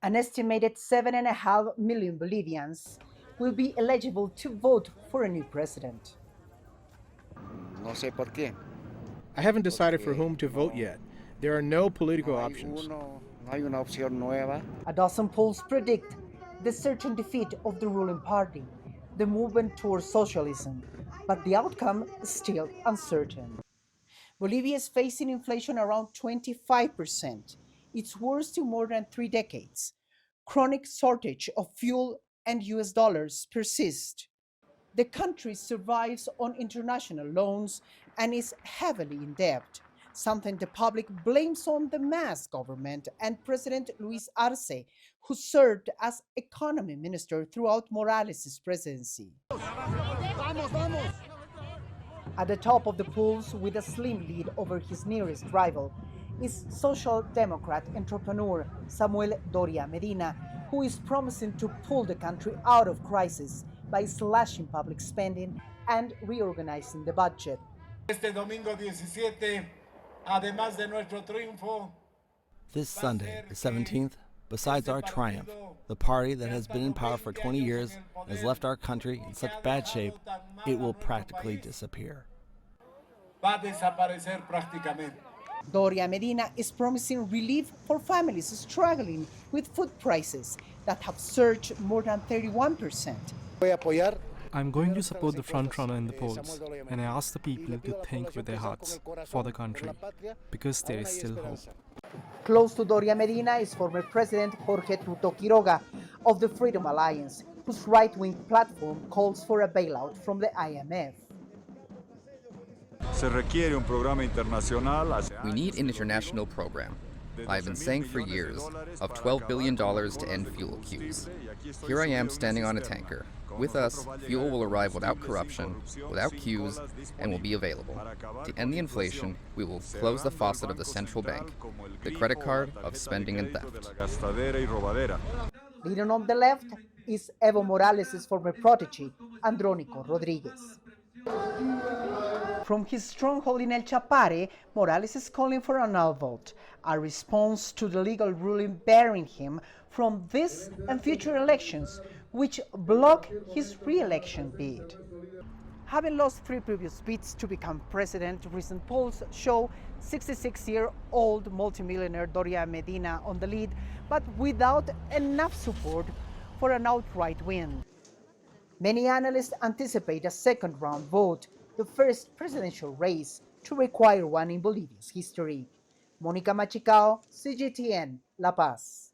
An estimated 7.5 million Bolivians will be eligible to vote for a new president. No sé por qué. I haven't decided for whom to vote yet. There are no political options. No hay una opción nueva. A dozen polls predict the certain defeat of the ruling party, the movement towards socialism, but the outcome is still uncertain. Bolivia is facing inflation around 25%, its worst in more than 3 decades. Chronic shortage of fuel and US dollars persist. The country survives on international loans and is heavily in debt, something the public blames on the mass government and President Luis Arce, who served as economy minister throughout Morales' presidency. At the top of the polls, with a slim lead over his nearest rival, is Social Democrat entrepreneur Samuel Doria Medina, who is promising to pull the country out of crisis by slashing public spending and reorganizing the budget. Este domingo 17, además de nuestro triunfo, this Sunday, the 17th, besides our triumph, the party that has been in power for 20 years has left our country in such bad shape, it will practically disappear. Va a desaparecer prácticamente. Doria Medina is promising relief for families struggling with food prices that have surged more than 31%. I'm going to support the frontrunner in the polls, and I ask the people to think with their hearts for the country, because there is still hope. Close to Doria Medina is former President Jorge Tuto Quiroga of the Freedom Alliance, whose right-wing platform calls for a bailout from the IMF. We need an international program. I've been saying for years, of $12 billion to end fuel queues. Here I am standing on a tanker. With us, fuel will arrive without corruption, without queues, and will be available. To end the inflation, we will close the faucet of the central bank, the credit card of spending and theft. Leading on the left is Evo Morales' former protege, Andrónico Rodríguez. From his stronghold in El Chapare, Morales is calling for an null vote, a response to the legal ruling barring him from this and future elections, which block his re-election bid. Having lost 3 previous bids to become president, recent polls show 66-year-old multimillionaire Doria Medina on the lead, but without enough support for an outright win. Many analysts anticipate a second-round vote, the first presidential race to require one in Bolivia's history. Mónica Machicao, CGTN, La Paz.